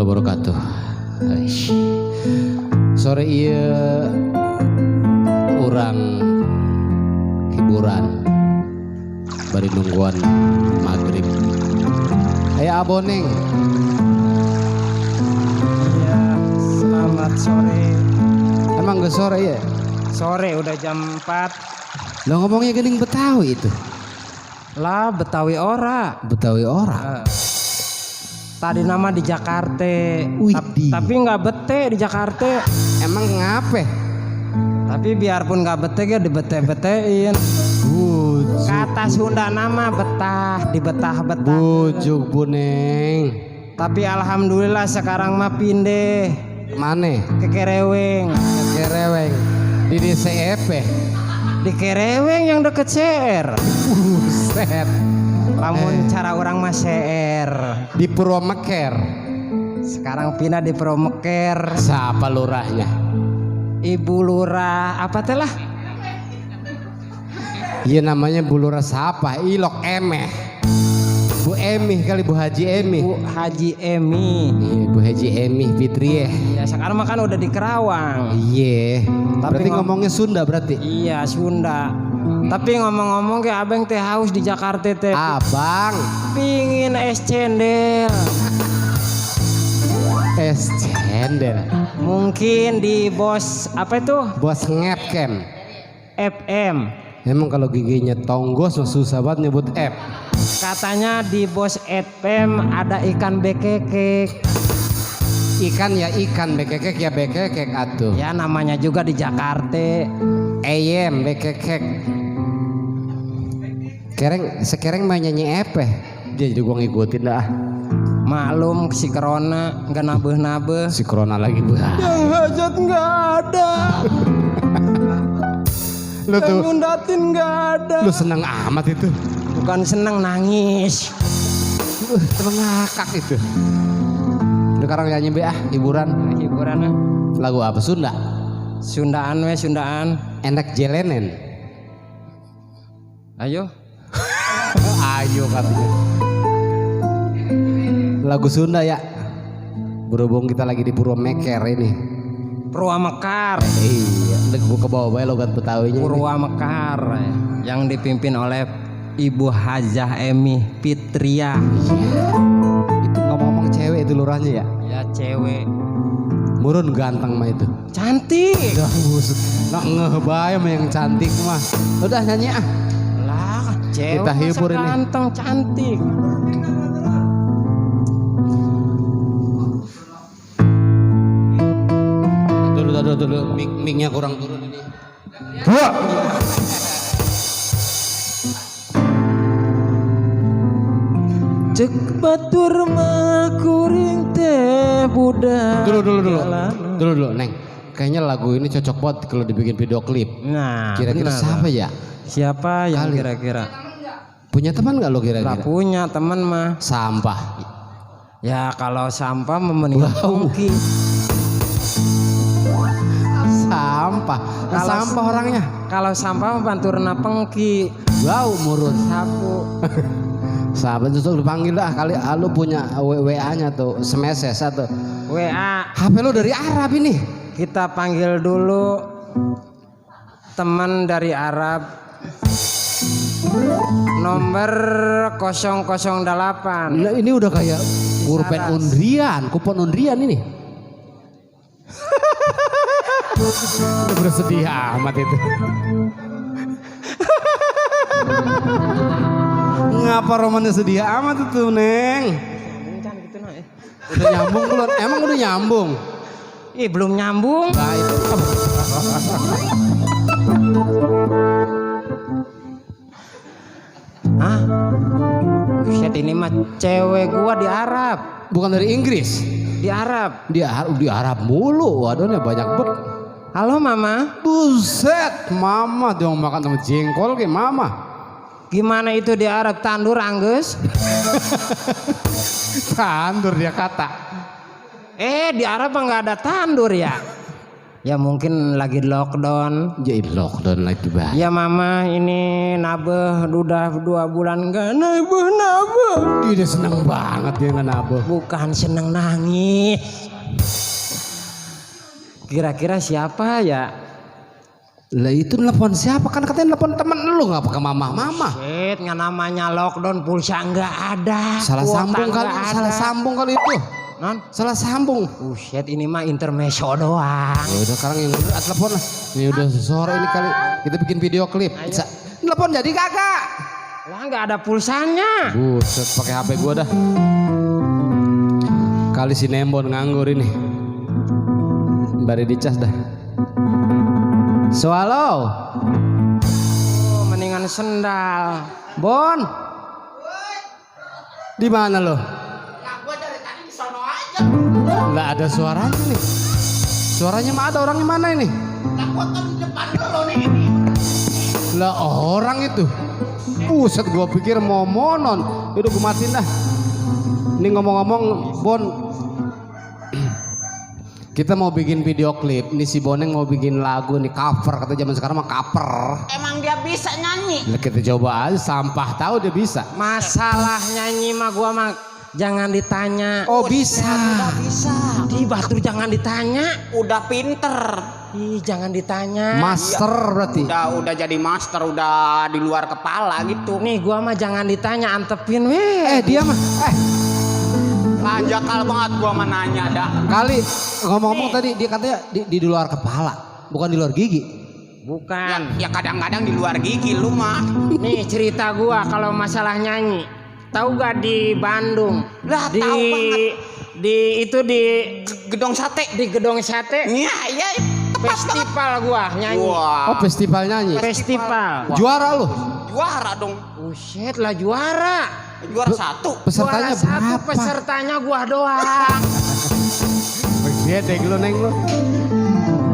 warahmatullahi wabarakatuh. Aish. Sore iya orang hiburan bari nungguan maghrib. Aya aboneng. Iya, selamat sore. Emang gak sore ya? Sore udah jam 4. Lo ngomongnya gening Betawi itu. Lah Betawi ora. Betawi orang. Tadi nama di Jakarta. Widih. Tapi nggak bete di Jakarta. Emang ngape? Tapi biarpun nggak bete ya dibete-betein. Bujuk. Kata Sunda nama betah, dibetah-betah. Bujuk buneng. Tapi alhamdulillah sekarang mah pindah Mane? ke Kereweng. Kereweng. Di desa Epe. Di Kereweng yang deket CR. Buset. Lamun cara orang mah CR. Di Purwomeker. Sekarang pindah di Purwomeker. Siapa lurahnya? Ibu Lurah apa teh lah? Iya namanya Bu Lurah siapa? Ilok Emeh. Bu Emih kali, Bu Haji Emih. Bu Haji Emi. Iya, Bu Haji Emih Fitri ya. Ya sekarang mah kan udah di Kerawang. Iya. Tapi Berarti ngomongnya Sunda berarti. Iya Sunda. Tapi ngomong-ngomong kayak abang teh haus di Jakarta teh. Abang. Pingin es cendel. Es cendel. Mungkin di bos apa itu? Bos ngepkem. FM. Emang kalau giginya tonggos susah banget nyebut F. Katanya di bos FM ada ikan bekekek. Ikan ya ikan, bekekek ya bekekek atuh. Ya namanya juga di Jakarta. Ayam bekekek. Sekereng mah nyanyi apa? Dia juga ngikutin dah. Maklum si Corona nggak nabeh-nabeh. Si Corona lagi bah. Yang hajat nggak ada. Lu Yang tuh, ngundatin nggak ada. lu seneng amat itu. Bukan seneng nangis. Terngakak itu. Sekarang nyanyi be hiburan. Hiburannya Lagu apa Sunda? Sundaan we Sundaan. Enak jelenen. Ayo. Ayo katanya. Lagu Sunda ya. Berhubung kita lagi di Purwomeker ini. Purwamekar. Iya, gue ke bawah bae logat Betawinya. Purwamekar yang dipimpin oleh Ibu Hajah Emi Fitria. Itu ngomong-ngomong cewek itu lurahnya ya. Ya cewek. Murun ganteng mah itu. Cantik. Udah busuk. Nak ngeh bae mah yang cantik mah. Udah nyanyi ah. Lah, cewek Kita hibur masa ini. ganteng cantik. Dulu mic-nya kurang turun ini. Cek batur mah kuring teh budak. Dulu Neng. Kayaknya lagu ini cocok banget kalau dibikin video klip. Nah, Kira-kira benar. siapa ya? Siapa yang Kali. kira-kira? Punya teman nggak lo Gak kira-kira? punya teman mah. Sampah. Ya kalau sampah mendingan pongki. Sampah. Nah, Kalau- sampah orangnya. Kalau sampah mah banturna pengki. Wow, murun. Sapu. Sahabat itu dipanggil dah kali lu punya WA-nya tuh, SMS atau WA HP lu dari Arab ini. kita panggil dulu teman dari Arab. Nomor 008. Nah, ini udah kayak pulpen Saras. undian, kupon undian ini. Udah bersedih amat itu. Ngapa romannya sedih amat itu, Neng? Udah nyambung belum? Emang udah nyambung? Ih belum nyambung. Nah, itu. Hah? Buset ini mah cewek gua di Arab. Bukan dari Inggris. Di Arab. Di Arab mulu. Waduh, banyak banget. Halo mama. Buset, mama dong makan sama jengkol ke mama. Gimana itu di Arab tandur Anggus? Tandur dia kata. Di Arab nggak ada tandur ya? Ya mungkin lagi lockdown. Jadi lockdown lagi bah. Ya mama ini nabeh udah 2 bulan gak nabeh. Dia seneng banget dia nggak nabeh. Bukan seneng nangis. Kira-kira siapa ya? Lah itu nelpon siapa? Kan katanya nelpon temen lu nggak pakai mama. Shit, nggak namanya lockdown pulsa nggak ada. Salah kuota sambung kali, nggak ada. salah sambung kali itu. Non? Salah sambung. Shit, ini mah intermezzo doang. Ya udah sekarang yang udah telepon lah. Ini udah sore ini kali kita bikin video klip. Bisa telepon jadi kagak? Lah nggak ada pulsanya. Buset pakai HP gua dah. Kali si Nembon nganggur ini. Bari dicas dah. Swallow. Oh, mendingan sendal. Bon. Di mana lo? Nggak ada suaranya nih. Suaranya mah ada, orangnya mana ini? Lah orang itu. Buset gua pikir mau monon. Udah gua matiin dah. Ini ngomong-ngomong Bon, kita mau bikin video klip. Nih si Boneng mau bikin lagu nih cover. Kata zaman sekarang mah cover. Emang dia bisa nyanyi? Lah kita coba aja, sampah tahu dia bisa. Masalah nyanyi mah gua mah jangan ditanya. Oh bisa. Udah bisa. Di Batu jangan ditanya. Udah pinter. Ih, jangan ditanya. Master berarti. Udah jadi master, udah di luar kepala gitu. Nih gua mah jangan ditanya, antepin weh. Dia mah Lanjakal banget gua menanya dah. kali ngomong-ngomong tadi dia katanya di luar kepala, bukan di luar gigi. Bukan. Ya kadang-kadang di luar gigi lu mah. Nih cerita gua kalau masalah nyanyi. Tahu gak di Bandung? Lah, di tahu banget. di Gedong sate. di Gedong Sate Iya, iya. festival gua nyanyi. Oh Wah, festival nyanyi. Festival. Juara lu. juara dong. Buset lah juara. Juara 1. Pesertanya Juara 1, berapa? pesertanya gua doang. Beda lu neng lu.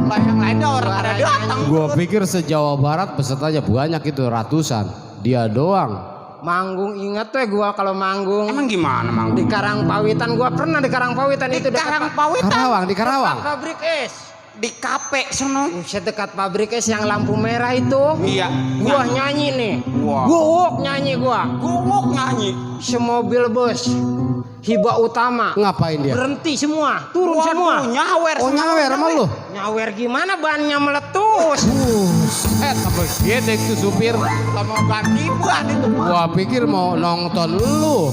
Lah yang lainnya orang ada datang. Gua pikir se-Jawa Barat pesertanya banyak itu ratusan. Dia doang. Manggung inget tuh gua kalau manggung. Emang gimana, Mang? Di Karangpawitan gua pernah di Karangpawitan itu dekat Karangpawitan. Karawang di Karawang. pabrik es. Di kafe sono. Buset dekat pabrik es yang lampu merah itu. Iya. Gua nyanyi nih. Wah. Gua nyanyi gua. Guguk nyanyi. Semobil bus Hiba Utama Ngapain dia? berhenti semua, turun Waduh, semua. nyawer. Oh nyawer sama lu. Nyawer gimana bannya meletus. Sampai gede itu supir. Sama ganti ban itu mah. Gua pikir mau nonton lu.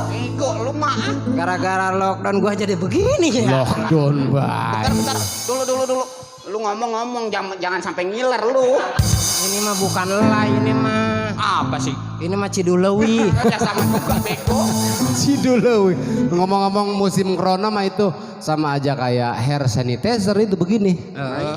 Ego lu mah. Gara-gara lockdown gua jadi begini ya. Lockdown bang. Bentar. Dulu. Lu ngomong-ngomong jangan sampai ngiler lu. Ini mah bukan lelai, ini mah. Apa sih? Ini mah Cidulewi. Ya sama juga bego. Si dulu. Ngomong-ngomong musim corona mah itu sama aja kayak hair sanitizer itu begini.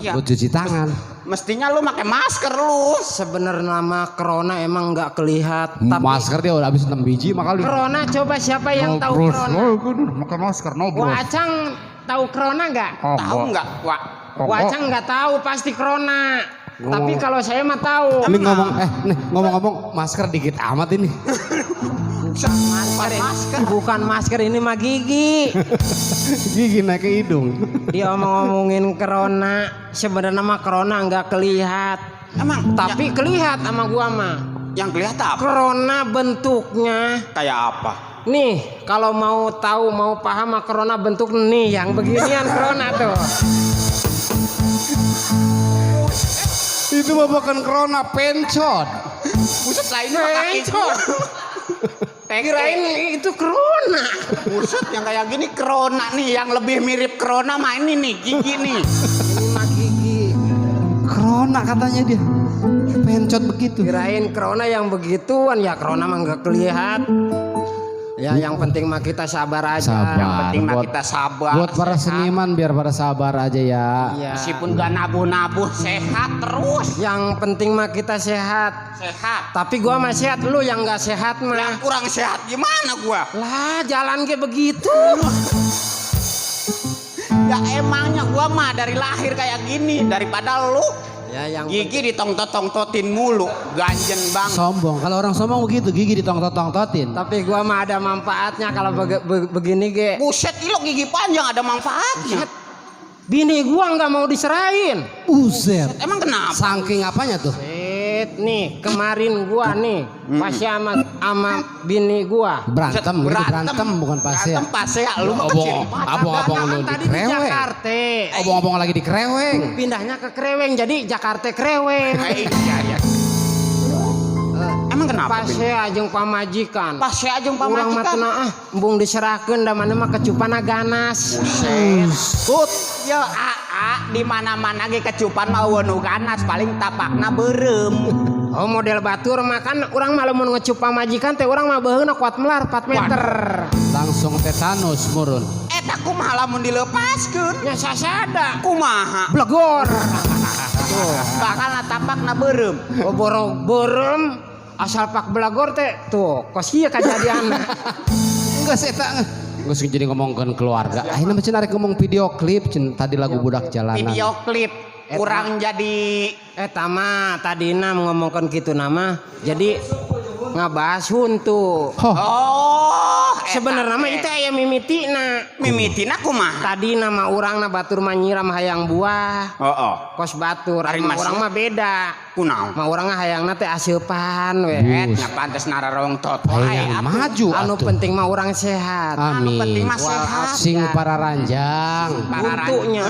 Iya. Buat cuci tangan. Mestinya lu pakai masker lu. Sebenarnya nama corona emang nggak kelihatan. Tapi Masker dia udah habis 6 biji makali. corona coba siapa yang tahu corona? Pakai masker Wah Acang tahu corona nggak? Tahu nggak, Wak? Wah Acang nggak tahu pasti corona. Tapi kalau saya mah tahu. Ini ngomong-ngomong masker dikit amat ini. Masker. Bukan masker, ini mah gigi. Gigi naik ke hidung. Dia ngomongin corona, sebenarnya mah corona nggak kelihat. Emang Tapi kelihat sama gua mah. yang kelihatan apa? Corona bentuknya. Kayak apa? Nih, kalau mau tahu, mau paham mah corona bentuk nih yang beginian corona tuh. Itu mah bukan corona, pencot. Buset lah ini pakai Pencot. Kirain itu corona. Buset yang kayak gini corona nih, yang lebih mirip corona mah ini nih, gigi nih. Ini mah gigi. Corona katanya dia. Pencot begitu. Kirain corona yang begituan, ya corona mah nggak kelihat. Ya yang penting mah kita sabar aja. Sabar. Yang penting mah Buat- kita sabar. Buat para sehat. seniman biar pada sabar aja ya. Iya. Meskipun gak nabuh-nabuh, sehat terus. Yang penting mah kita sehat. Sehat. Tapi gua mah sehat, lu yang nggak sehat Yang mah. kurang sehat gimana gua? Lah jalan kayak begitu. Ya emangnya gua mah dari lahir kayak gini, daripada lu Ya yang gigi ditongtot-tongtotin mulu, ganjen bang. Sombong. Kalau orang sombong begitu, gigi ditongtot-tongtotin. tapi gua mah ada manfaatnya kalau begini ge. Buset, lo gigi panjang ada manfaatnya. Bini gua nggak mau diserahin. Buset. Emang kenapa? Saking apanya tuh? Nih kemarin gua nih pasti sama bini gua Berantem, ini berantem bukan pase ya. Berantem pase ya lu mah Abang-abang lu di tadi di Kreweng. Jakarta. Abang-abang lagi di Kreweng. Pindahnya ke Kreweng jadi Jakarta Kreweng. Iya iya. Emang kenapa? Pase ajeng pamajikan. Pase ajeng Urang mah pamajikan. teu embung diserahkeun da mana mah kecupan ganas. Tut, ya di mana-mana ge kecupan mah nu ganas paling tapakna beureum. Oh model batur mah kan urang mah lamun ngecup pamajikan teh urang mah beuheungna kuat melar 4 meter. Langsung tetanus murun. Eta kumaha lamun dilepaskeun? Nya sasada. Kumaha? Blegor. Bakal tapakna beureum. Oh borem asal pak belagor teh tuh kos ieu kajadianna. Enggak sih tak. Geus jadi ngomongkeun keluarga. Akhirnya mah cenah rek ngomong video klip tadi lagu budak jalanan. Video klip kurang jadi Mah tadina ngomongkeun kitu nama jadi ngabahas huntu. oh Sebenarnya mah itu aya mimitina kumaha? tadi nama urangna batur manyiram hayang buah kos batur Ari ama masih? urang mah beda Kunaon? mah urangna hayangna teh aseupan we Nya pantes nararong tot Ayo maju anu atuh. penting mah urang sehat Anu penting Amin. mah sehat. Sing para ranjang. huntunya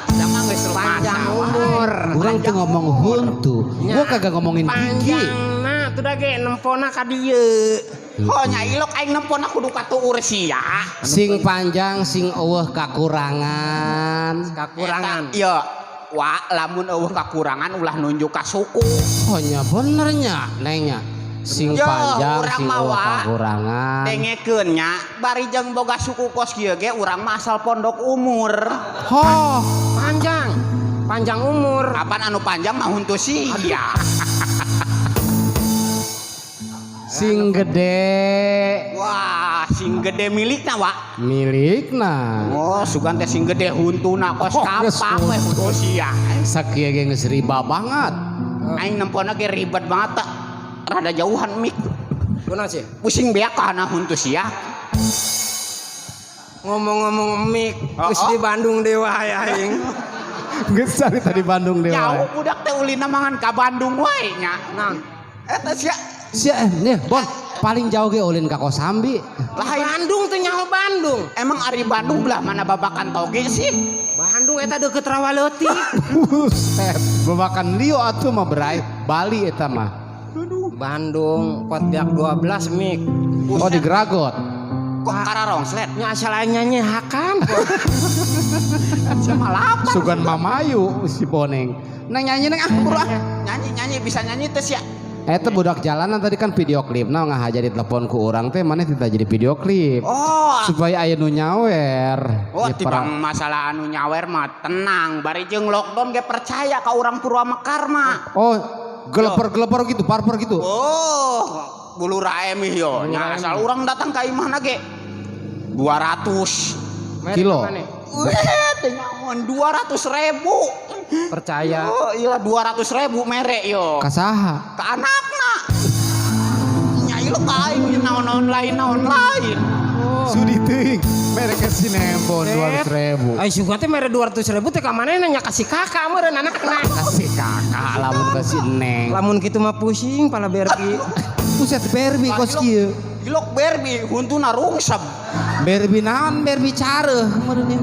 Sama geus panjang umur Urang tuh ngomong huntu. Gua kagak ngomongin gigi. panjangna tuh da ge nempona ka dieu Oh nya ilok aing nempona kudu katuur sia. Sing panjang sing eueuh kakurangan. kakurangan Iya. Wah, lamun eueuh kakurangan ulah nunjuk ka suku. Oh nya benernya nengnya. Sing Ya, panjang urang sing mah, eueuh Wak. kakurangan. Dengekeun nya, bari jeung boga suku kos kieu ge urang mah asal pondok umur. Ho, panjang umur Kapan anu panjang mah huntu sia. sing gede Wah, sing gede milikna, Wak. milikna. Oh, sugan teh sing gede huntuna kos Oh, kapak geus we huntu sia. Sakieu ge geus riba banget. Aing nempona ge ribet banget tak. Rada jauhan mik. kunaon sih Pusing beak kana huntu sia. ngomong-ngomong mik geus Oh. di Bandung dewa ya aing Geus cari tadi Bandung dewa. Jauh budak teh ulina mangan ka Bandung wae nya. nah Eta sia Sia nih, Bon, paling jauh ge ulin ka Kosambi. lain. Bandung teh nyaho Bandung Emang ari Bandung belah mana babakan toge sih? Bandung eta deukeut Rawaleutik Buset, babakan liu atuh mah berai. Bali eta mah. Bandung Potbiak 12 mik Oh di Gragot. Kok kararongslet? nya asal nyanyi hakan Sia malapa. Sugan Mamayu si Boneng. Neng nyanyi neng buru ah. Nyanyi bisa nyanyi teh sia. Eta budak jalanan tadi kan video klip. Nah ngahaja di telepon ku urang teh maneh tidak jadi video klip. Oh. Supaya aya nu nyawer. Oh, Ya, tibang masalah anu nyawer mah tenang, bari jeung lockdown ge percaya ka urang Purwa Mekar mah. Oh, geleper-geleper gitu, parper gitu. Oh, bulu raemih yo. Nya asal urang datang ka imahna ge 200. Kilo. Weh, teh nyamun 200.000. percaya Oh, iya 200.000 merek yo. Kasaha? Ke anakna. Nyai lu kain naon-naon lain. Sudi teuing. Mereka si nembon 200.000. ai sugan teh mere 200.000 teh ka manehna nya kasih kakak meureun anakna Kasih kakak lamun kasih neng. lamun kitu mah pusing pala berbi Buset Barbie kos kieu. Gilok berbi huntuna rungsep. Barbie naon Barbie careuh meureun.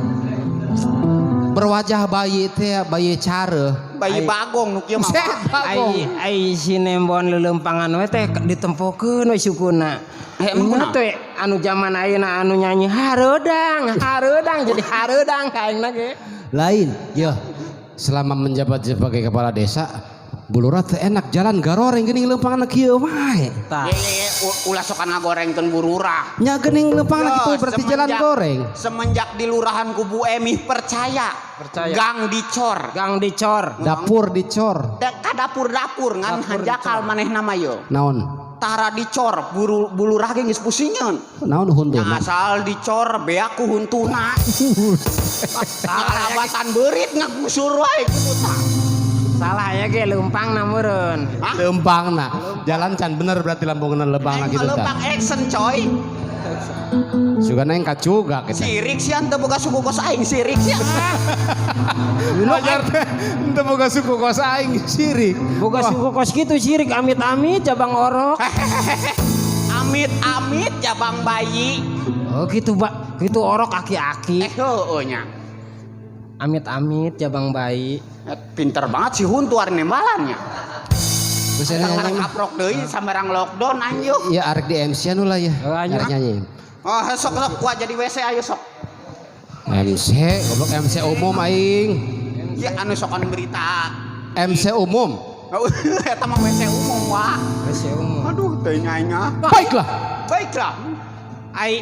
Berwajah bayi teh bayi careuh. Bayi bagong nu kieu mah. Buset, ai bagong. ai si nembon leuleumpangan we teh ditempokeun we sukuna Emang ingat kunaon? we anu zaman ayeuna anu nyanyi hareudang jadi hareudang kaengna ge Lain, ya. Selama menjabat sebagai kepala desa, Bulura teh enak jalan garoreng geuning leumpangna kieu wae. tah Ye, ulah sok ngagorengkeun burura. Nya geuning leumpangna Yo, kitu berarti jalan goreng. Semenjak di lurahan Kubu Emih percaya. Gang dicor. gang dicor Dapur dicor. Ka dapur-dapur ngan Dapur hanjakal maneh nama yo. Naon? Tara dicor bulurah ge geus pusingeun. Naon huntuna? Asal dicor beak ku huntuna. Kalabatan beurit ngagusur wae kitu tah. salah ya ge leumpangna meureun Hah? Leumpangna. Jalan can bener berarti lambungan leumpangna Aing gitu leumpang tah. action coy. Juga neng kacuga kita. Sirik sih ante boga suku kos aing sirik sih. Wajar teh ente boga suku kos aing sirik. Boga suku kos gitu sirik amit-amit cabang orok. Amit-amit jabang bayi. Oh gitu Pak, gitu orok aki-aki. Heueuh nya. Amit-amit cabang bayi. Pinter banget si huntuar nembalannya. Geus aya Sambarang ngomong. kaprok deui sambarang lockdown anjing. Ya arek di MC anu lah ya. Anya. Arek nyanyi. Oh, sok gua jadi WC ayo sok. MC, goblok MC umum aing. Ya anu sok anu berita. MC umum. Eta mah WC umum wa. Kasih umum. Aduh, teuing aing ah. Baiklah. Baiklah. Ai,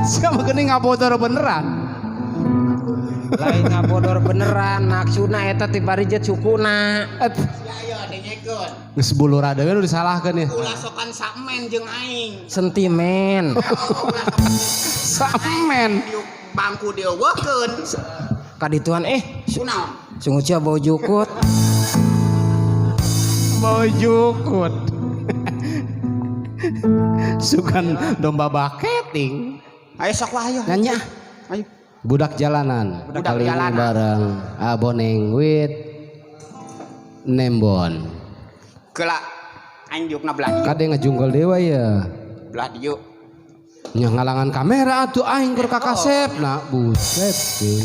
Siapa geuning ngabodor beneran. Lain ngabodor beneran maksudna eta ti barijet sukuna. ayo dengekeun. Geus bulu rada we disalahkeun ya. Ulah sokan sakmen jeung aing. Sentimen. Samen. Di bangku dieuweukeun. Kadituan Kunaon? sungguh cia bau jukut. Mau jukut. Sukan domba baketing. Ayo sok wah ayo. Nanya. Ayo. Budak jalanan. Budak Kali ini jalanan. bareng Aboneng with Nembon. Kela aing diukna belah dieu. Kade ngejunggol dewa ya. Belah dieu. Nya ngalangan kamera atuh aing keur kakasep. Nah, buset. Ting.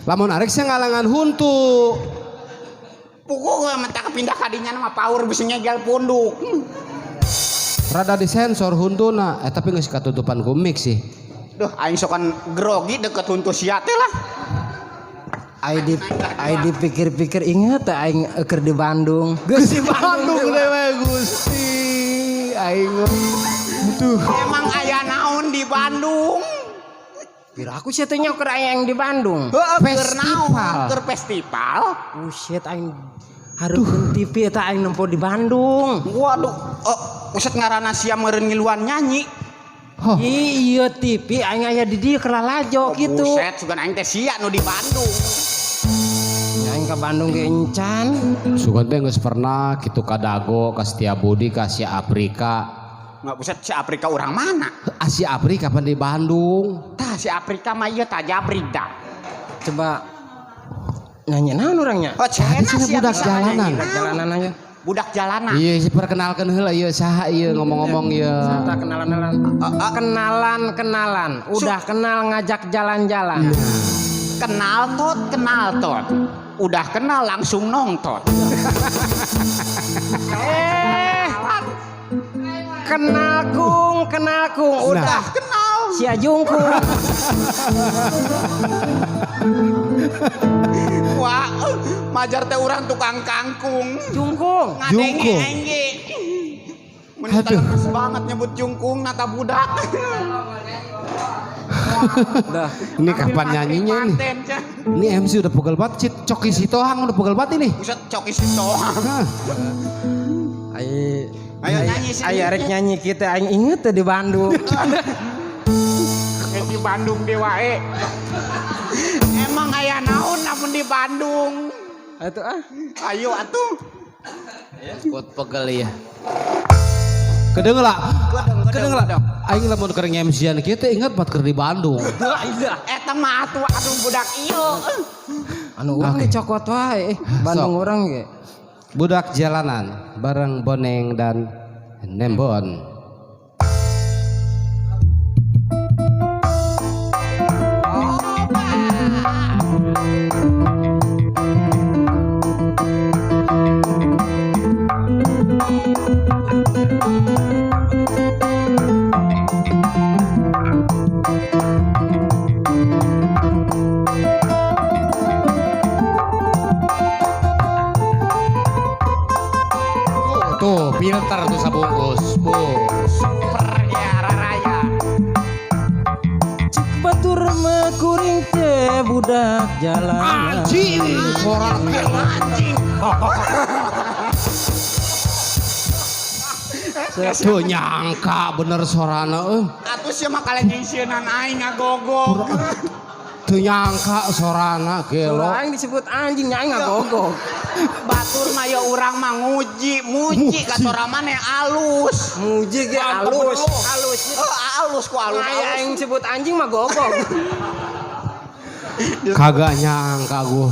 Lamun arek sia ngalangan huntu. Pukul mentak pindah kadinya mah power bisa nyegel punduk. Rada disensor huntuna, tapi geus katutupan ku mic sih. Duh, aing sokan grogi deket huntu sia teh lah. Aing dipikir-pikir inget teh aing keur di Bandung. Geus di Bandung dewe Gusti. Aing butuh. Emang aya naon di Bandung? Kira aku sih teh nyoker yang di Bandung. Heueuh, keur Festival. naon? Keur festival. Buset aing hareupeun TV eta aing nempo di Bandung. Waduh, uset ngaranna sia meureun ngiluan nyanyi. Oh, Iya TV aing aya di dieu keur lalajo gitu. Buset, sugan aing teh sia nu di Bandung. Aing ka Bandung ge encan. sugan teh geus pernah kitu ka Dago, ka Setiabudi, ka Asia Afrika. Nggak buset si Afrika orang mana? Asia Afrika kapan di Bandung? Tah si Afrika mah ieu tah jabrik dah. Coba nyanyi naon orangnya? Oh, cenah Tadi sia budak bisa jalanan. nyanyi. Jalanan aja. Budak jalanan. Iya, si perkenalkan heula ieu saha ieu ngomong-ngomong ieu. Kita kenalan. Udah kenal ngajak jalan-jalan. Kenal tot. Udah kenal langsung nongtot. Kenal kung. Udah Kenal. sia jungkung. Wah, majar teh urang tukang kangkung. Jungkung. Jungkung. Ngadenge. Aduh. Menurut banget nyebut jungkung nata budak. Udah. Ini kapan nyanyinya nih? Paten, Cah. Ini MC udah pegel banget, Coki Sitohang udah pegel banget ini. Buset coki sitohang. Hah. Ayo nyanyi sini. Ayo arek nyanyi kita aing inget teh di Bandung. Di Bandung di wae. Emang aya naon namun di Bandung? Atuh ah. Ayo atuh. Buat pegel ya. Kedengeun lah. Aing lamun keur nge-MC-an kieu teh inget bat keur di Bandung. Eta mah atuh budak ieu. Anu urang Oke. dicokot wae. Bandung Sok. urang ge. Budak jalanan bareng Boneng dan Nembon. Tuh, filter tuh sabungkus. Pernya raya. Cek batur mah kuring teh budak jalanan. Anjing, suara Anjing. tuh nyangka bener sorana Atuh sia mah kaleng isieunan aing ngagogog. Teu nyangka sorana gelo. Orang disebut anjing nyai ngagogok. Batur mah ya urang mah muji ka sorang maneh alus. Muji ge alus. Alus. Alus ku alus. Aya yang disebut anjing mah gogok. Kagak nyangka gua.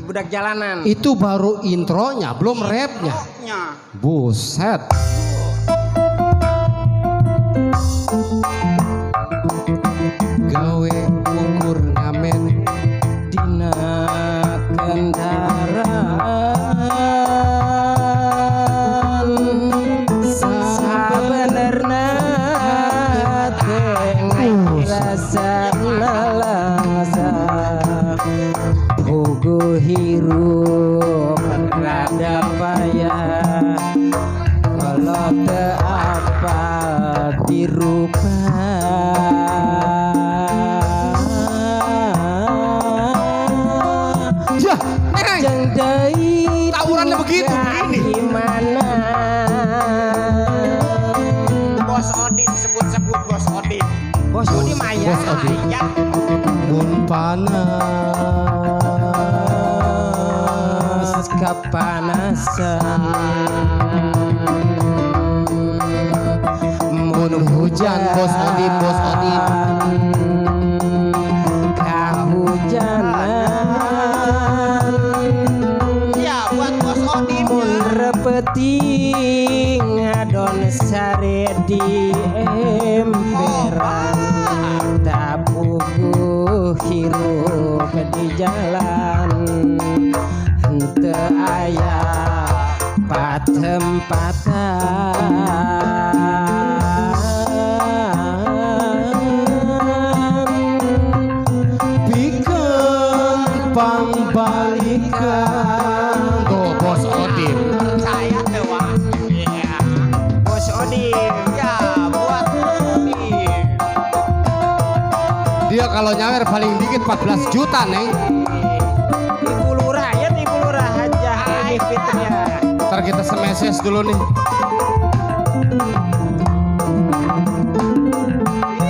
Budak jalanan. Itu baru intronya, belum rapnya. Nya. Buset. Gawe ukur ngamen Dina kendaraan sabenerna teu rasa nalangsa puguh hirup rada payah kalau teu apa dirupa. Yah, Jeng deui tawurannya begitu begini. gimana Bos Odin sebut-sebut Bos Odin. bos Odi Maya Bos Odin. Ya, Mun panas kepanasan mun hujan Bos Odin, Bos Odin. kahujanan ya buat Bos Odin. mun repeting ngadon sare di emperan tak puguh hirup di jalan henteu aya patempatan Pikeun pangbalikan. Tuh Bos Odin. Saya dewa. Iya. bos Odin. Ya buat Bos Odin. Dia kalau nyawer paling dikit 14 juta, Neng. Ibu lurah ya, ibu lurah Hajah Eni Fitria. Ntar kita semeses dulu nih.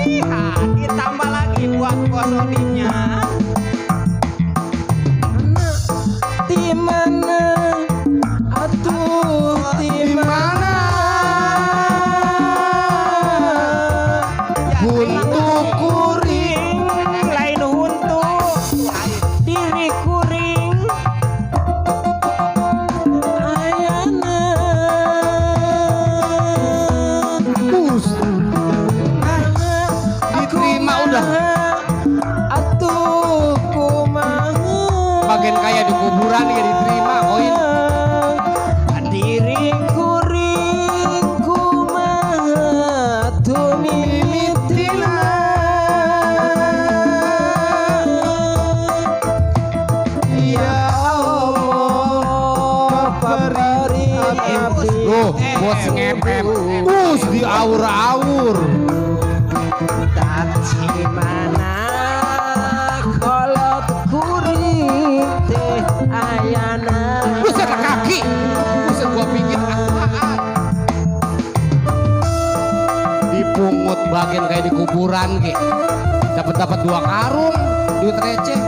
Iya, ditambah lagi buat Bos Odinnya. Di mana atuh di mana Huntu kuring lain huntu diri kuring ayana bus. Diterima udah. atuh kumaha Bagian kaya di kuburan ya diterima koin. diri kuring kumaha tumimitina ya Allah pemberi abdi Loh, bos ngepet. Bus di aur-aur. Taci mana kolot kuring teh ayana Buset kaki. Buset gua pikir apaan. Dipungut bagian kayak di kuburan ke. Dapat 2 karung duit receh.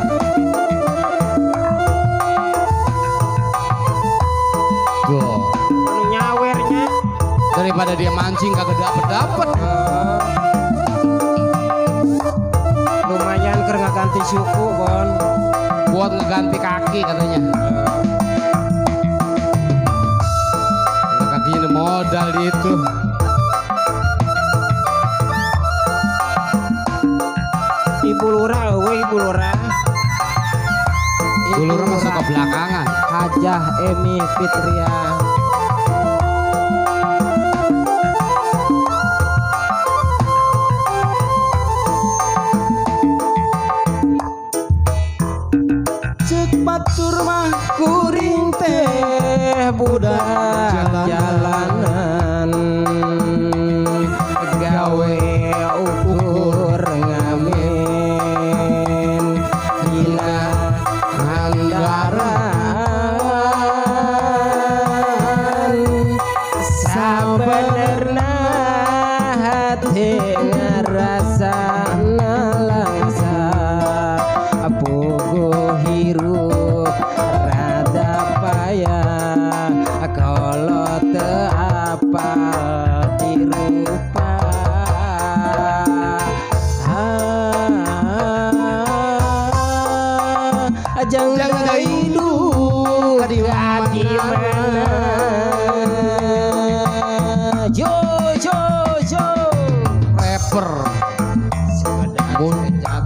Tuh, anu nyawernya daripada dia mancing kagak dapet. lumayan keur ngaganti suku Bon. Buat ngeganti kaki katanya. Nah, kakinya modal di itu. Ibu lurah eueuh ibu lurah. Dulu orang masuk ke belakangan. Hajah Emi Fitria. Cek batur mah kuring teh budak jalanan gawe ukur ngamen hina handaran sabenerna hati ngarasa langsa Jangan hidup di mana. Jo Rapper sekejap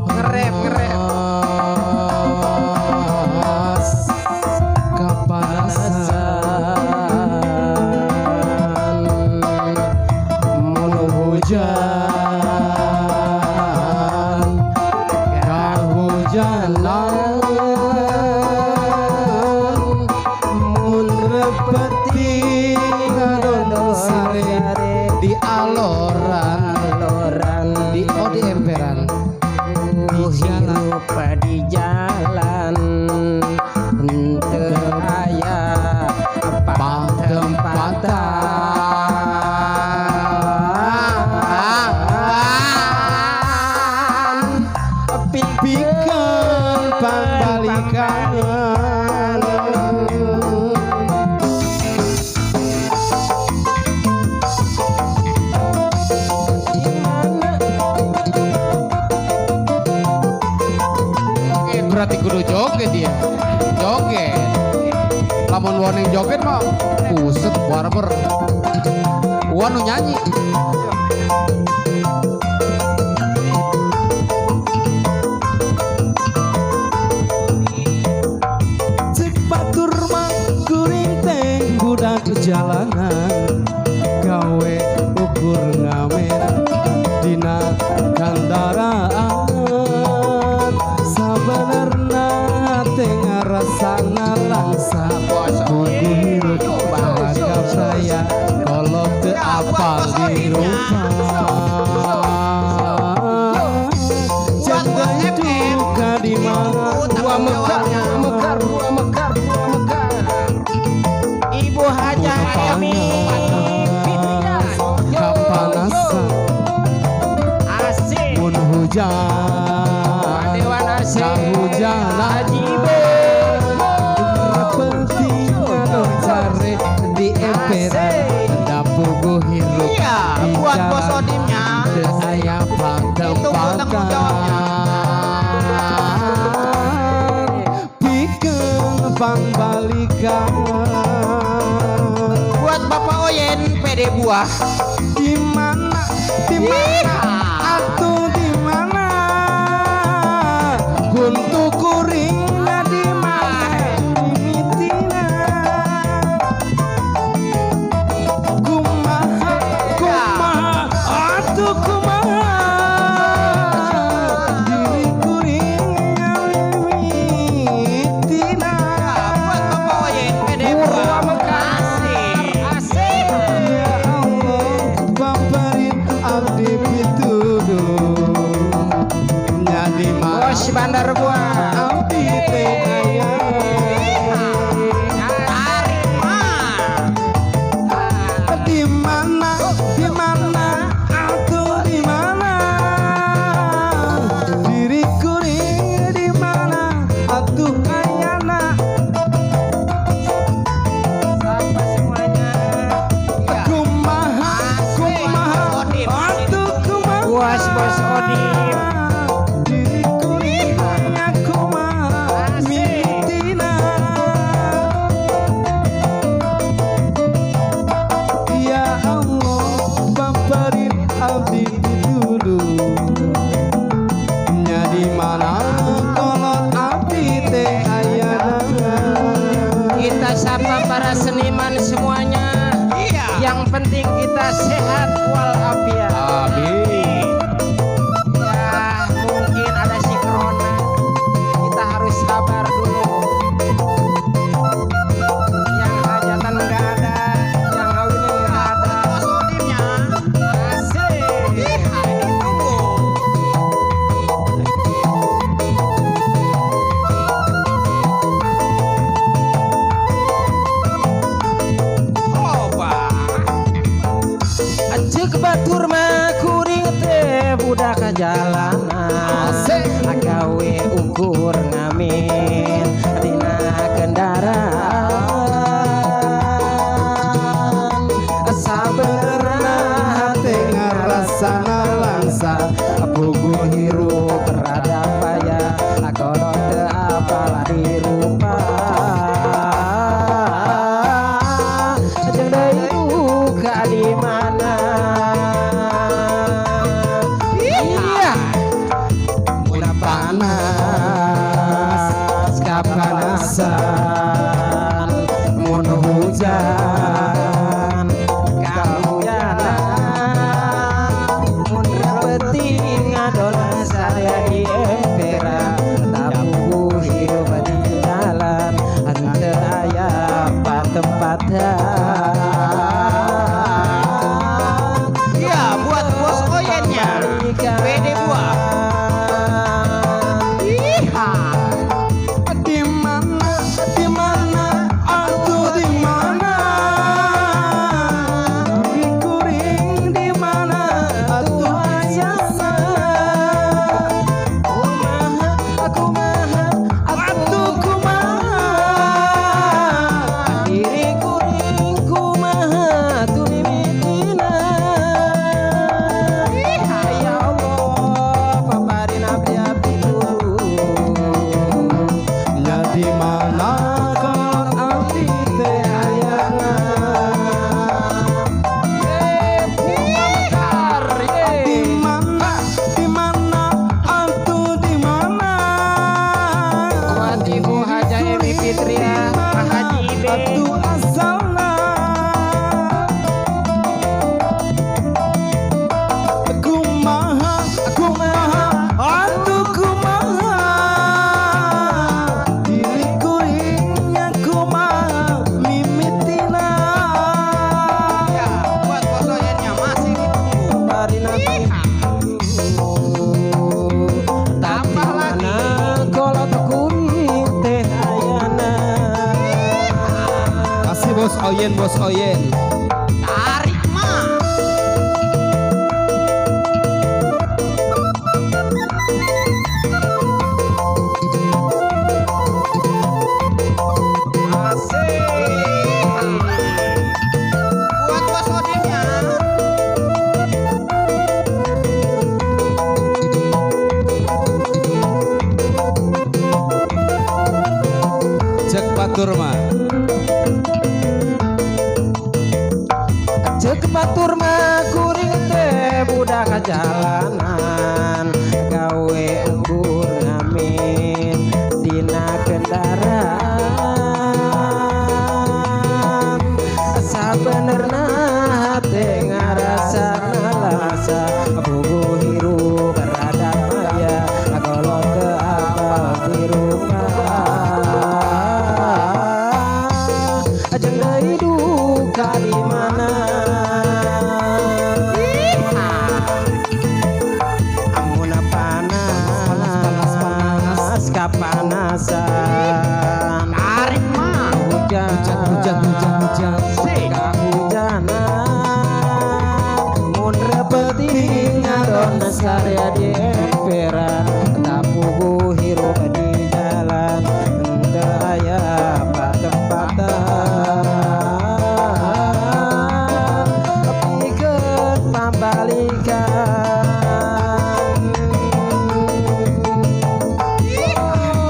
ngerep kepanasan mun hujan kahujanan mun repeti ngadon sare di aloran di emperan hirup di jalan teu aya tempatan pikeun pambalikan berarti kudu joget dia joget lamun warning joget mah buset barber wanu nyanyi cek batur mah kuring teh budak jalanan gawe ukur ngamen dina kandaraan sabenerna teh ngarasana langsa kudu hirup bagap saya kolot teu apal di rumah jaga duka di mana dua mekar Ibu Hajah Emi kapanasan asik mun hujan Dewan asik kahujanan Ajibe penting ngadon sare di emperan dapugu hirup Iya, buat bos Odimnya. teu aya jawabnya. pikeun pambalikan Buat Bapak Oyen PD Buah. di mana atuh di mana guntu kuringna di mana mimitina kumaha atuh kumaha diri kuringna mimitina Buat Bapak Oyen PD Buah. Asik. ya Allah bamperin abdi pituduh nya di mana Bos Bandar Buah abdi teh aya di mana atuh di mana diri kuring di mana atuh ayana Sapa semuanya kumaha atuh kumaha Bos Odim diri kuringnya kumaha mitina ya Allah bamperin abdi dituduh nya di mana kolot abdi teh ayana kita sapa para seniman semuanya Iya. yang penting kita sehat walafiat amin ya mungkin ada si corona kita harus sabar dulu yang hajatan nggak ada yang kawinin nggak ada Bos Odimnya. asik Ditunggu. Coba. Cek batur mah kuring teh budak jalanan gawe ukur ngamin dina kendaraan sabenerna teh ngarasana langsa pugu hirup rada payah konon Oyen bos Oyen. Tarik mah. Buat bos Odinnya. Cek batur mah. Cek batur mah kuring teh budak jalanan gawe embur ngamin dina kendaraan sabenerna hate ngarasa ngalasa bubuh hirup rada maya golot ke apal hirup ajeng deui duka di mana amuna panas kapanasan Tarik mah. hujan kahujanan mun repeting ngadon sarya di emperan tapugu hirup di jalan henteu aya patempatan pikeun pambalikan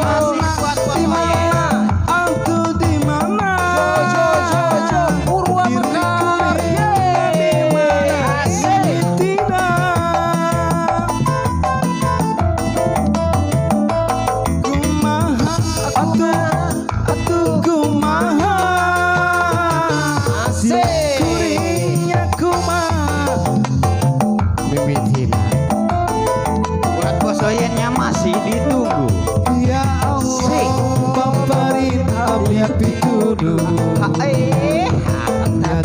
Masih buat bos Oyen. Aku di mana? Purwa Mekar Buat bos Oyennya masih ditunggu. Ya Allah, pamparin abdi pituduh.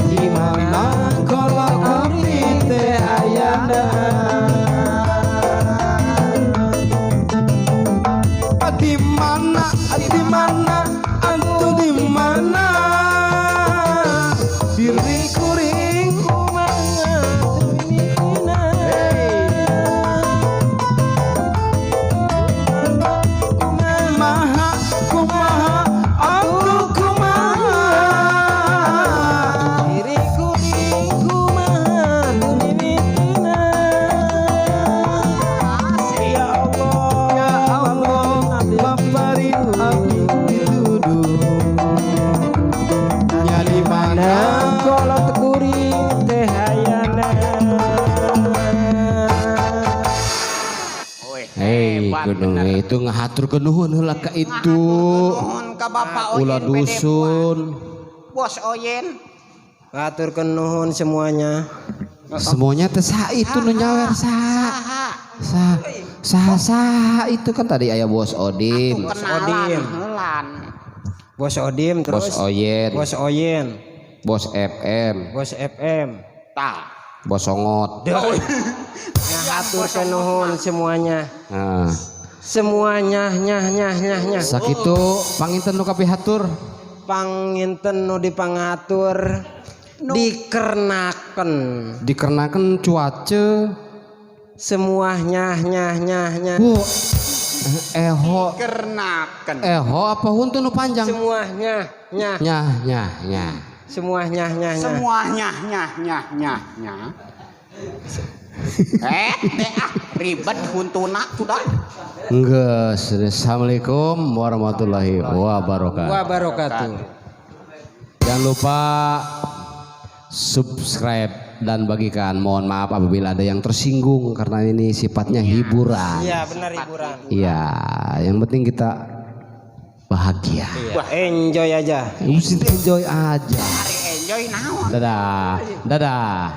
Di mana kalau abdi teh ayana? Di mana? Di mana? Antu di mana? Diri kuring kumaha kumaha aku kumaha. diri kuning kumaha mimitina ya Allah Ya Allah, pamparin abdi pituduh. Nya di mana? kolot kuring teh hayana Hei, gunung itu ngahatur kenuhun heula ka itu. Nuhun ka Bapak Oyen. Ulah dusun. Bos Oyen. ngaturkeun nuhun semuanya Semuanya teh sa itu nu nyawer sa. Sa itu kan tadi aya bos Odim, Kenalan helan. Bos Odim bos terus Oyen, Bos Oyen bos FM, Bos FM Tah. bos Songot. ngaturkeun nuhun semuanya Nah, semuanya nyah sakitu panginten nu kapihatur. panginten nu dipangatur dikernaken Dikarenakan cuaca semua nyah Bu eho Kernaken. apa huntu nu panjang semua nyah semua nyah Semuanya nyah. Teh ribet huntuna sudah. Geus. Assalamualaikum warahmatullahi wabarakatuh. wabarakatuh. Jangan lupa subscribe dan bagikan. Mohon maaf apabila ada yang tersinggung karena ini sifatnya hiburan. Iya benar hiburan. Iya, yang penting kita bahagia. Wah, enjoy aja. Mesti enjoy aja. Hari enjoy naon. Dadah.